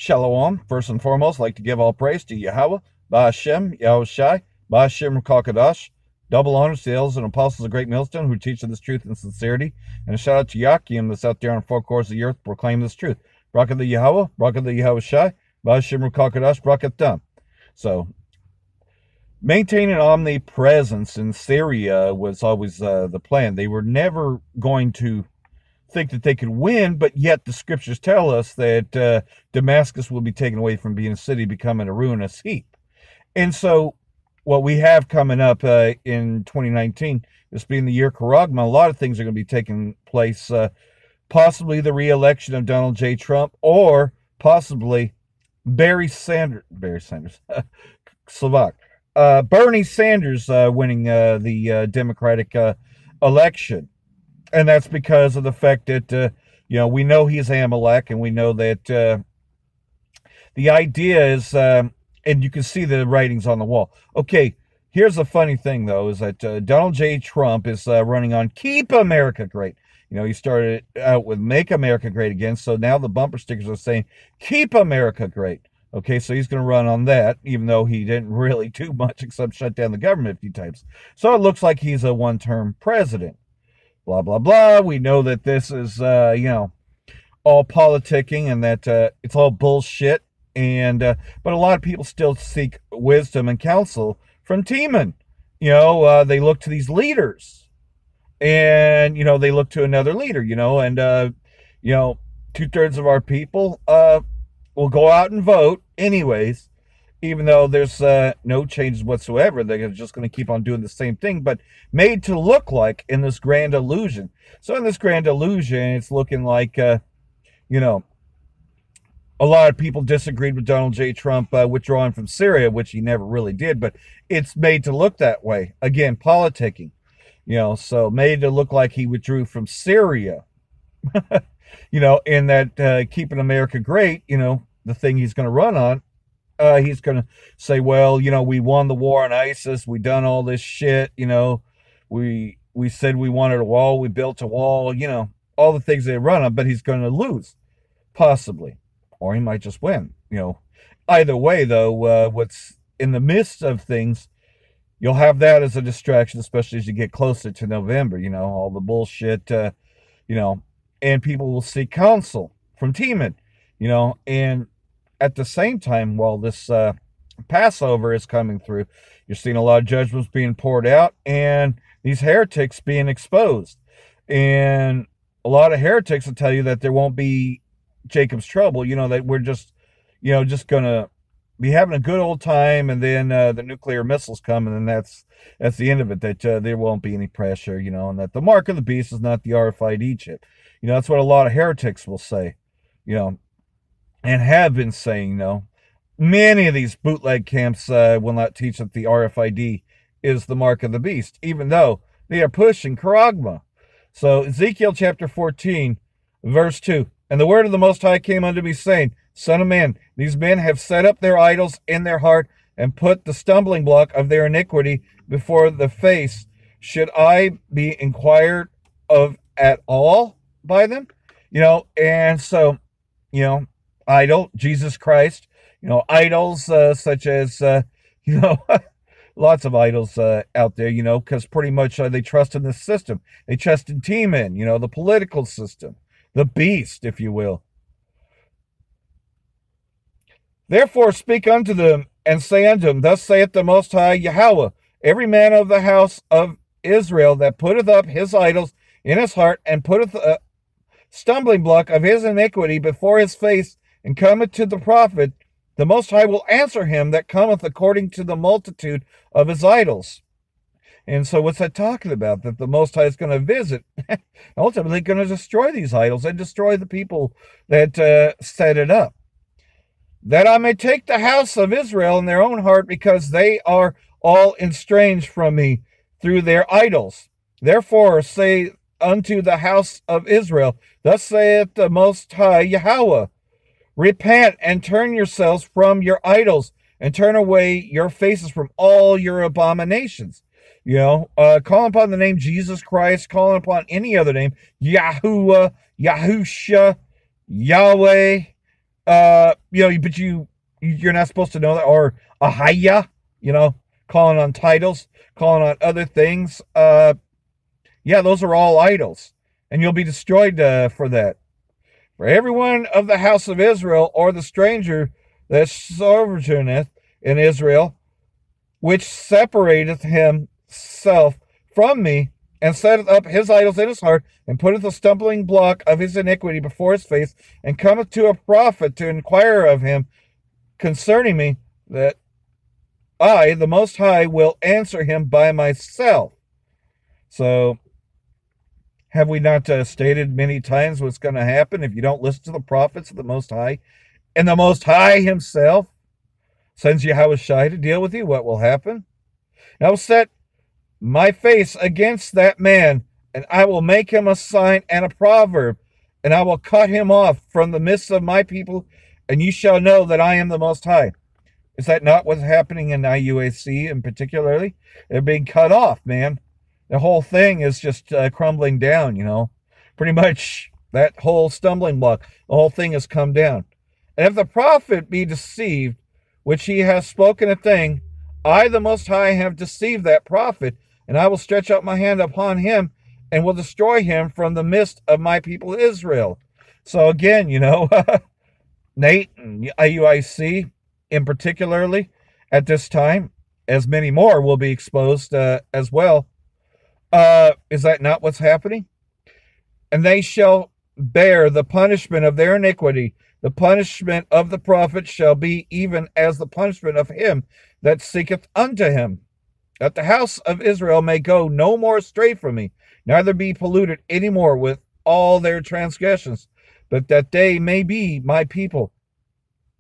Shalom. First and foremost, I'd like to give all praise to Yahweh, Ba'ashem, Yahushai, Ba'ashem Rakakadash. Double honors to the elders and apostles of Great Millstone who teach this truth in sincerity. And a shout out to Yakim that's out there on four corners of the earth proclaiming this truth. Brakat the Yahweh, Brakat the Yahushai, Ba'ashem Rakakadash, Brakat them. So, maintaining omnipresence in Syria was always the plan. They were never going to think that they could win, but yet the scriptures tell us that Damascus will be taken away from being a city, becoming a ruinous heap. And so what we have coming up in 2019, this being the year Karagma, a lot of things are going to be taking place, possibly the re-election of Donald J. Trump, or possibly Bernie Sanders, Slovak, Bernie Sanders winning the Democratic election. And that's because of the fact that, we know he's Amalek, and we know that the idea is, and you can see the writings on the wall. Okay, here's the funny thing, though, is that Donald J. Trump is running on Keep America Great. He started out with Make America Great Again, so now the bumper stickers are saying Keep America Great. Okay, so he's going to run on that, even though he didn't really do much except shut down the government a few times. So it looks like he's a one-term president. Blah, blah, blah. We know that this is, all politicking and that it's all bullshit. And but a lot of people still seek wisdom and counsel from Teeman. They look to these leaders. And, they look to another leader, and, 2/3 of our people will go out and vote anyways, even though there's no changes whatsoever. They're just going to keep on doing the same thing, but made to look like in this grand illusion. So in this grand illusion, it's looking like, a lot of people disagreed with Donald J. Trump withdrawing from Syria, which he never really did, but it's made to look that way. Again, politicking, so made to look like he withdrew from Syria, in that Keeping America Great, the thing he's going to run on. He's going to say, well, we won the war on ISIS. We done all this shit. We said we wanted a wall. We built a wall, all the things they run on, but he's going to lose, possibly. Or he might just win, Either way, though, what's in the midst of things, you'll have that as a distraction, especially as you get closer to November, all the bullshit, and people will seek counsel from Teeman, and at the same time, while this Passover is coming through, you're seeing a lot of judgments being poured out and these heretics being exposed. And a lot of heretics will tell you that there won't be Jacob's trouble, that we're just, just going to be having a good old time, and then the nuclear missiles come, and then that's the end of it, that there won't be any pressure, and that the mark of the beast is not the RFID chip. That's what a lot of heretics will say, and have been saying, many of these bootleg camps will not teach that the RFID is the mark of the beast, even though they are pushing charagma. So Ezekiel chapter 14, verse 2, and the word of the Most High came unto me, saying, Son of man, these men have set up their idols in their heart, and put the stumbling block of their iniquity before the face. Should I be inquired of at all by them? And so, idol, Jesus Christ, idols such as, lots of idols out there, because pretty much they trust in the system. They trust in Teeman, the political system, the beast, if you will. Therefore speak unto them, and say unto them, Thus saith the Most High Yahweh, every man of the house of Israel that putteth up his idols in his heart, and putteth a stumbling block of his iniquity before his face, and cometh to the prophet, the Most High will answer him that cometh according to the multitude of his idols. And so what's that talking about? That the Most High is going to visit, ultimately going to destroy these idols and destroy the people that set it up. That I may take the house of Israel in their own heart, because they are all estranged from me through their idols. Therefore say unto the house of Israel, Thus saith the Most High Yahweh, Repent and turn yourselves from your idols, and turn away your faces from all your abominations. Calling upon the name Jesus Christ, calling upon any other name, Yahuwah, Yahusha, Yahweh, But you're not supposed to know that, or ahaya, you know, calling on titles, calling on other things. Yeah, those are all idols, and you'll be destroyed for that. For everyone of the house of Israel, or the stranger that sojourneth in Israel, which separateth himself from me, and setteth up his idols in his heart, and putteth a stumbling block of his iniquity before his face, and cometh to a prophet to inquire of him concerning me, that I, the Most High, will answer him by myself. So, have we not stated many times what's going to happen if you don't listen to the prophets of the Most High? And the Most High himself sends Yahushua to deal with you. What will happen? And I will set my face against that man, and I will make him a sign and a proverb, and I will cut him off from the midst of my people, and you shall know that I am the Most High. Is that not what's happening in IUAC in particularly? They're being cut off, man. The whole thing is just crumbling down, you know. Pretty much that whole stumbling block, the whole thing has come down. And if the prophet be deceived, which he has spoken a thing, I, the Most High, have deceived that prophet, and I will stretch out my hand upon him and will destroy him from the midst of my people Israel. So again, you know, Nate and IUIC in particularly at this time, as many more will be exposed as well. Is that not what's happening? And they shall bear the punishment of their iniquity. The punishment of the prophet shall be even as the punishment of him that seeketh unto him, that the house of Israel may go no more astray from me, neither be polluted any more with all their transgressions, but that they may be my people,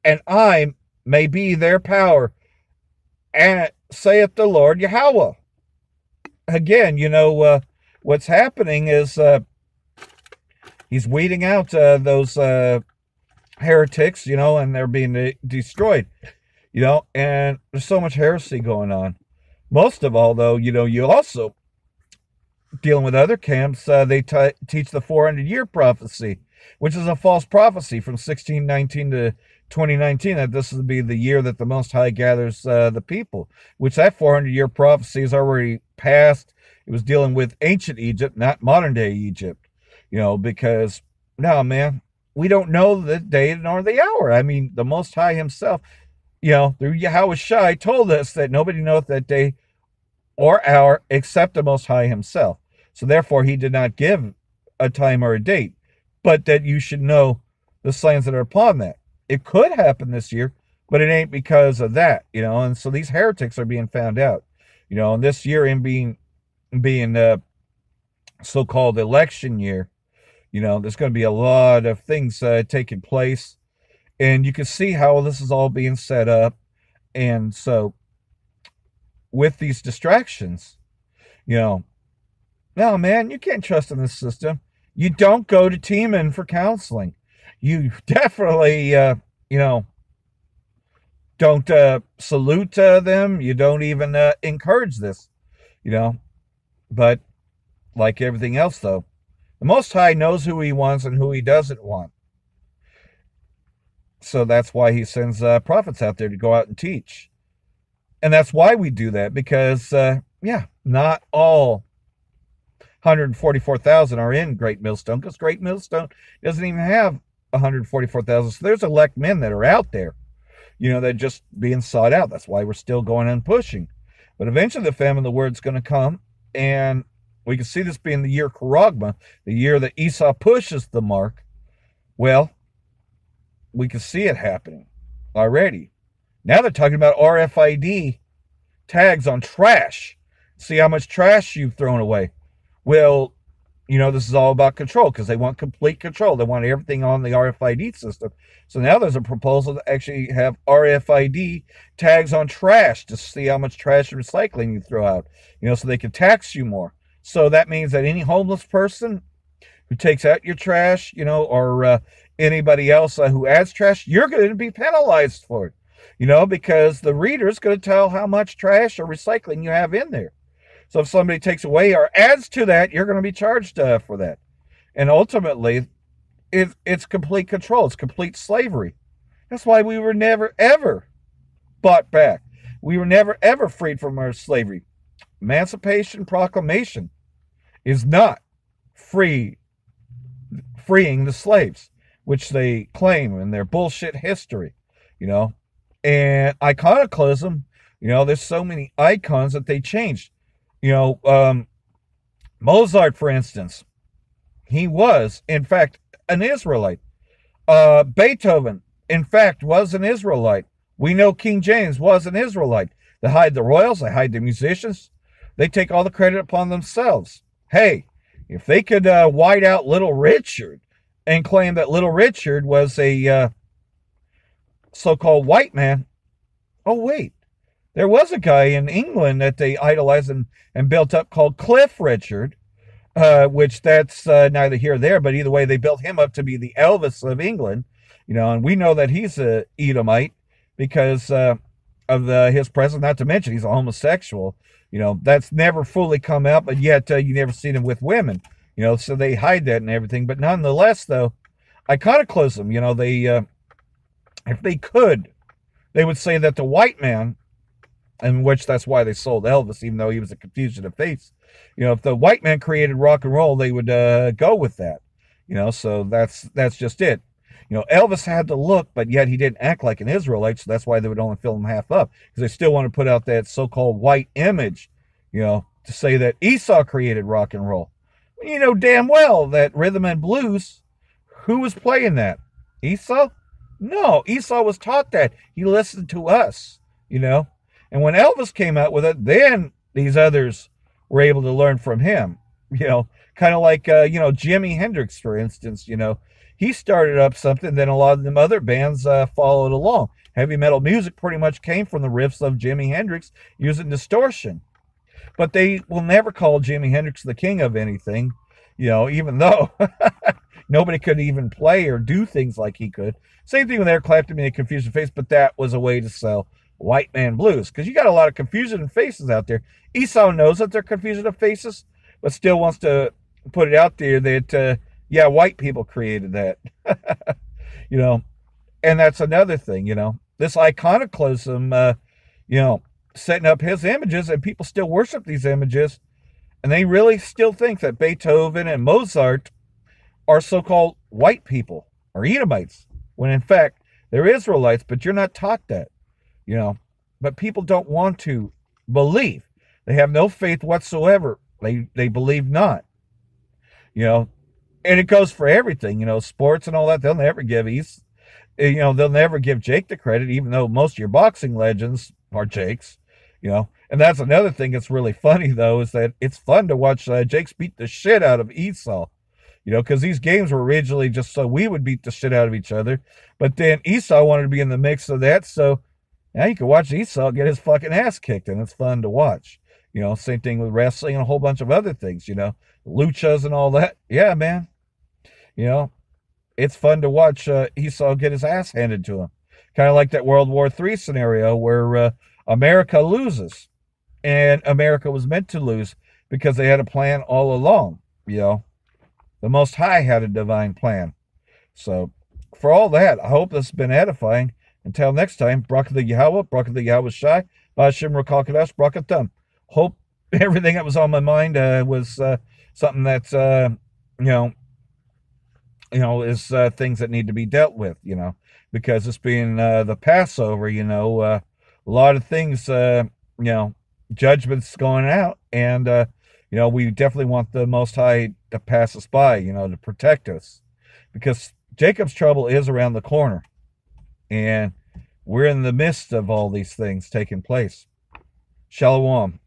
and I may be their power, and saith the Lord Yahweh. Again, you know, what's happening is he's weeding out those heretics, you know, and they're being destroyed, you know, and there's so much heresy going on. Most of all, though, you know, you also dealing with other camps, they teach the 400-year prophecy, which is a false prophecy from 1619 to 2019, that this will be the year that the Most High gathers the people, which that 400-year prophecy is already past. It was dealing with ancient Egypt, not modern-day Egypt, you know, because, no, man, we don't know the day nor the hour. I mean, the Most High himself, you know, through Yahushua told us that nobody knoweth that day or hour except the Most High himself. So therefore, he did not give a time or a date, but that you should know the signs that are upon that. It could happen this year, but it ain't because of that, you know. And so these heretics are being found out, you know. And this year, in being so-called election year, you know, there's going to be a lot of things taking place, and you can see how this is all being set up. And so, with these distractions, you know, no, man, you can't trust in this system. You don't go to Teeman for counseling. You definitely, you know, don't salute them. You don't even encourage this, you know. But like everything else, though, the Most High knows who he wants and who he doesn't want. So that's why he sends prophets out there to go out and teach. And that's why we do that, because, yeah, not all 144,000 are in Great Millstone, because Great Millstone doesn't even have 144,000. So there's elect men that are out there, you know, that are just being sought out. That's why we're still going and pushing. But eventually the famine of the word's going to come, and we can see this being the year Charagma, the year that Esau pushes the mark. Well, we can see it happening already. Now they're talking about RFID tags on trash. See how much trash you've thrown away. Well, you know, this is all about control, because they want complete control. They want everything on the RFID system. So now there's a proposal to actually have RFID tags on trash to see how much trash and recycling you throw out, you know, so they can tax you more. So that means that any homeless person who takes out your trash, you know, or anybody else who adds trash, you're going to be penalized for it, you know, because the reader's going to tell how much trash or recycling you have in there. So if somebody takes away or adds to that, you're going to be charged for that. And ultimately, it's complete control. It's complete slavery. That's why we were never, ever bought back. We were never, ever freed from our slavery. Emancipation Proclamation is not free freeing the slaves, which they claim in their bullshit history, you know. And iconoclasm, there's so many icons that they changed. You know, Mozart, for instance, he was, in fact, an Israelite. Beethoven, in fact, was an Israelite. We know King James was an Israelite. They hide the royals, they hide the musicians. They take all the credit upon themselves. Hey, if they could white out Little Richard and claim that Little Richard was a so-called white man, oh, wait. There was a guy in England that they idolized and built up called Cliff Richard, which that's neither here nor there, but either way, they built him up to be the Elvis of England, and we know that he's a Edomite because of his presence, not to mention he's a homosexual. That's never fully come out, but yet you never seen him with women, so they hide that and everything. But nonetheless, though, iconoclasm, if they could, they would say that the white man, in which that's why they sold Elvis, even though he was a confusion of face. If the white man created rock and roll, they would go with that. So that's just it. Elvis had the look, but yet he didn't act like an Israelite, so that's why they would only fill him half up, because they still want to put out that so-called white image, to say that Esau created rock and roll. You know damn well that rhythm and blues, who was playing that? Esau? No, Esau was taught that. He listened to us, And when Elvis came out with it, then these others were able to learn from him, kind of like, Jimi Hendrix, for instance, he started up something, then a lot of them other bands followed along. Heavy metal music pretty much came from the riffs of Jimi Hendrix using distortion. But they will never call Jimi Hendrix the king of anything, even though nobody could even play or do things like he could. Same thing with Eric Clapton and Confusion Face, but that was a way to sell white man blues, because you got a lot of confusion of faces out there. Esau knows that they're confusion of faces, but still wants to put it out there that, white people created that. And that's another thing, this iconoclasm, setting up his images, and people still worship these images, and they really still think that Beethoven and Mozart are so-called white people or Edomites, when in fact they're Israelites, but you're not taught that, but people don't want to believe. They have no faith whatsoever. They believe not, and it goes for everything, sports and all that. They'll never give they'll never give Jake the credit, even though most of your boxing legends are Jake's, and that's another thing that's really funny, though, is that it's fun to watch Jake's beat the shit out of Esau, because these games were originally just so we would beat the shit out of each other, but then Esau wanted to be in the mix of that, so now you can watch Esau get his fucking ass kicked, and it's fun to watch. Same thing with wrestling and a whole bunch of other things, luchas and all that. Yeah, man. It's fun to watch Esau get his ass handed to him. Kind of like that World War III scenario where America loses. And America was meant to lose because they had a plan all along. The Most High had a divine plan. So, for all that, I hope this has been edifying. Until next time, Barak the Yahweh, Barak the Yahweh Shai, Bashim Rakal Barak Atum. Hope everything that was on my mind was something that's, is things that need to be dealt with, because it's being the Passover, a lot of things, judgments going out, and, we definitely want the Most High to pass us by, to protect us, because Jacob's trouble is around the corner, and we're in the midst of all these things taking place. Shalom.